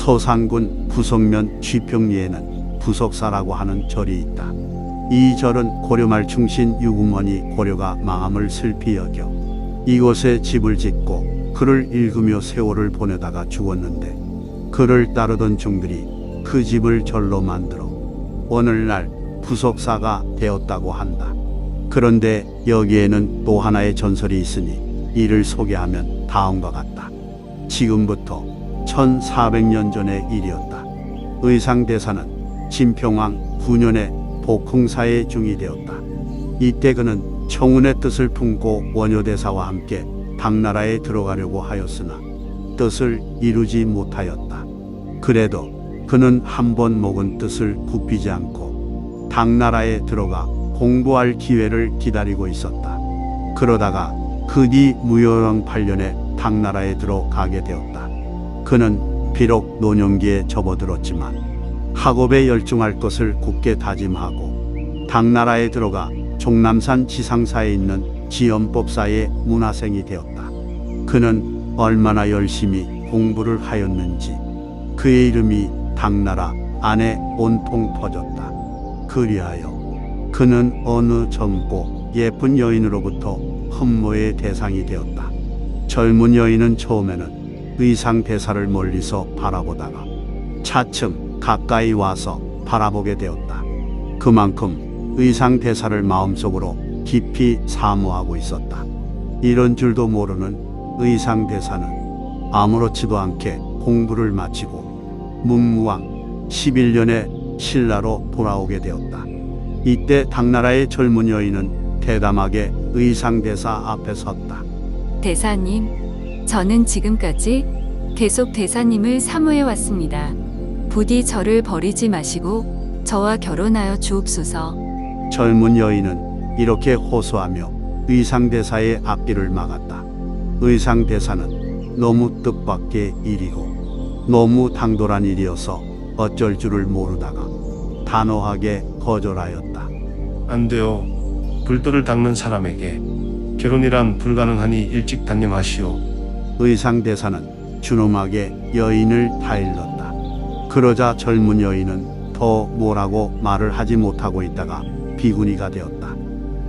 서산군 부석면 쥐평리에는 부석사라고 하는 절이 있다. 이 절은 고려 말 충신 유궁원이 고려가 망함을 슬피 여겨 이곳에 집을 짓고 글을 읽으며 세월을 보내다가 죽었는데 그를 따르던 종들이 그 집을 절로 만들어 오늘날 부석사가 되었다고 한다. 그런데 여기에는 또 하나의 전설이 있으니 이를 소개하면 다음과 같다. 지금부터 1400년 전의 일이었다. 의상대사는 진평왕 9년에 복흥사의 중이 되었다. 이때 그는 청운의 뜻을 품고 원효대사와 함께 당나라에 들어가려고 하였으나 뜻을 이루지 못하였다. 그래도 그는 한 번 먹은 뜻을 굽히지 않고 당나라에 들어가 공부할 기회를 기다리고 있었다. 그러다가 그 뒤 무효왕 8년에 당나라에 들어가게 되었다. 그는 비록 노년기에 접어들었지만 학업에 열중할 것을 굳게 다짐하고 당나라에 들어가 종남산 지상사에 있는 지연법사의 문화생이 되었다. 그는 얼마나 열심히 공부를 하였는지 그의 이름이 당나라 안에 온통 퍼졌다. 그리하여 그는 어느 젊고 예쁜 여인으로부터 흠모의 대상이 되었다. 젊은 여인은 처음에는 의상대사를 멀리서 바라보다가 차츰 가까이 와서 바라보게 되었다. 그만큼 의상대사를 마음속으로 깊이 사모하고 있었다. 이런 줄도 모르는 의상대사는 아무렇지도 않게 공부를 마치고 문무왕 11년에 신라로 돌아오게 되었다. 이때 당나라의 젊은 여인은 대담하게 의상대사 앞에 섰다. 대사님, 저는 지금까지 계속 대사님을 사모해 왔습니다. 부디 저를 버리지 마시고 저와 결혼하여 주옵소서. 젊은 여인은 이렇게 호소하며 의상대사의 앞길을 막았다. 의상대사는 너무 뜻밖의 일이고 너무 당돌한 일이어서 어쩔 줄을 모르다가 단호하게 거절하였다. 안 돼요. 불도를 닦는 사람에게 결혼이란 불가능하니 일찍 단념하시오. 의상대사는 준엄하게 여인을 타일렀다. 그러자 젊은 여인은 더 뭐라고 말을 하지 못하고 있다가 비구니가 되었다.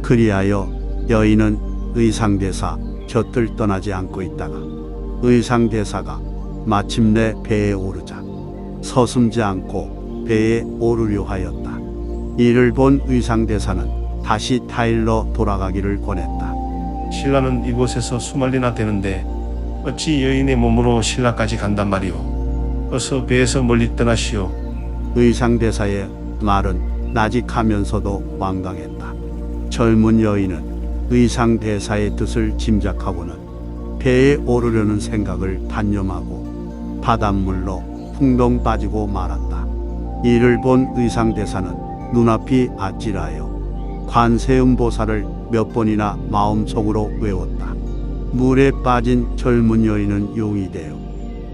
그리하여 여인은 의상대사 곁을 떠나지 않고 있다가 의상대사가 마침내 배에 오르자 서슴지 않고 배에 오르려 하였다. 이를 본 의상대사는 다시 타일러 돌아가기를 권했다. 신라는 이곳에서 수말리나 되는데 어찌 여인의 몸으로 신라까지 간단 말이오. 어서 배에서 멀리 떠나시오. 의상대사의 말은 나직하면서도 완강했다. 젊은 여인은 의상대사의 뜻을 짐작하고는 배에 오르려는 생각을 단념하고 바닷물로 풍덩 빠지고 말았다. 이를 본 의상대사는 눈앞이 아찔하여 관세음보살을 몇 번이나 마음속으로 외웠다. 물에 빠진 젊은 여인은 용이 되어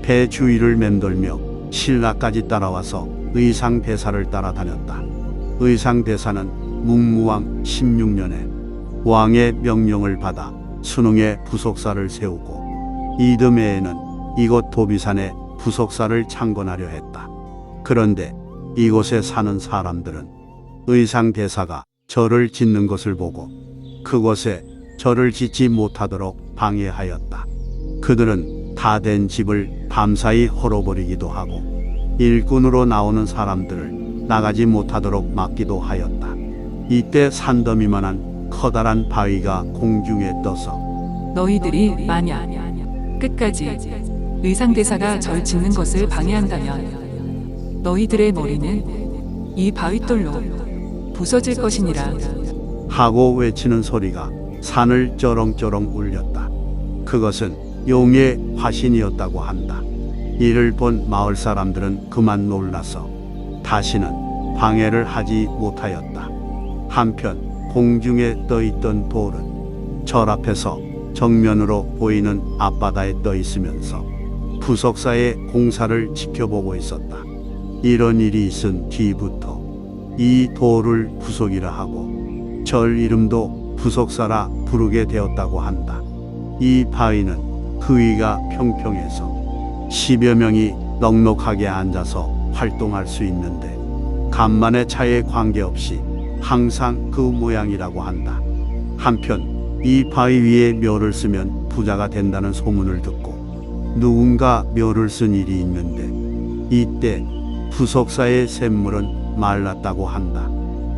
배 주위를 맴돌며 신라까지 따라와서 의상대사를 따라다녔다. 의상대사는 문무왕 16년에 왕의 명령을 받아 순흥에 부석사를 세우고 이듬해에는 이곳 도비산에 부석사를 창건하려 했다. 그런데 이곳에 사는 사람들은 의상대사가 절을 짓는 것을 보고 그곳에 절을 짓지 못하도록 방해하였다. 그들은 다 된 집을 밤사이 헐어버리기도 하고 일꾼으로 나오는 사람들을 나가지 못하도록 막기도 하였다. 이때 산더미만한 커다란 바위가 공중에 떠서 너희들이 만약 끝까지 의상대사가 절 짓는 것을 방해한다면 너희들의 머리는 이 바윗돌로 부서질 것이니라 하고 외치는 소리가 산을 쩌렁쩌렁 울렸다. 그것은 용의 화신이었다고 한다. 이를 본 마을 사람들은 그만 놀라서 다시는 방해를 하지 못하였다. 한편 공중에 떠있던 돌은 절 앞에서 정면으로 보이는 앞바다에 떠 있으면서 부석사의 공사를 지켜보고 있었다. 이런 일이 있은 뒤부터 이 돌을 부석이라 하고 절 이름도 부석사라 부르게 되었다고 한다. 이 바위는 그 위가 평평해서 10여 명이 넉넉하게 앉아서 활동할 수 있는데 간만의 차에 관계없이 항상 그 모양이라고 한다. 한편 이 바위 위에 묘를 쓰면 부자가 된다는 소문을 듣고 누군가 묘를 쓴 일이 있는데 이때 부석사의 샘물은 말랐다고 한다.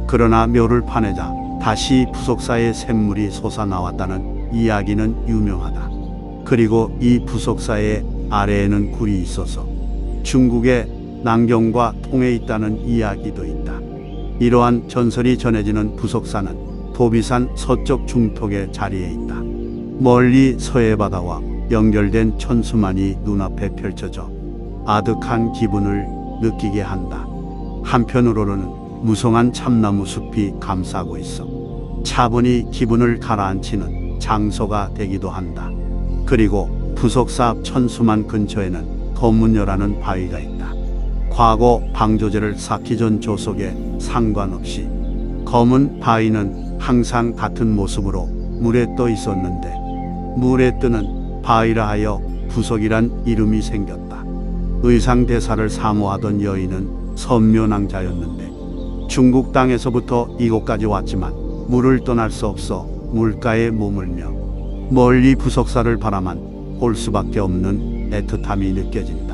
그러나 묘를 파내자 다시 부석사의 샘물이 솟아나왔다는 이야기는 유명하다. 그리고 이 부석사의 아래에는 굴이 있어서 중국의 남경과 통해 있다는 이야기도 있다. 이러한 전설이 전해지는 부석사는 도비산 서쪽 중턱의 자리에 있다. 멀리 서해 바다와 연결된 천수만이 눈앞에 펼쳐져 아득한 기분을 느끼게 한다. 한편으로는 무성한 참나무 숲이 감싸고 있어 차분히 기분을 가라앉히는 장소가 되기도 한다. 그리고 부석사 앞 천수만 근처에는 검문여라는 바위가 있다. 과거 방조제를 쌓기 전 조속에 상관없이 검은 바위는 항상 같은 모습으로 물에 떠 있었는데 물에 뜨는 바위라 하여 부석이란 이름이 생겼다. 의상대사를 사모하던 여인은 선묘낭자였는데 중국 땅에서부터 이곳까지 왔지만 물을 떠날 수 없어 물가에 머물며 멀리 부석사를 바라만 볼 수밖에 없는 애틋함이 느껴진다.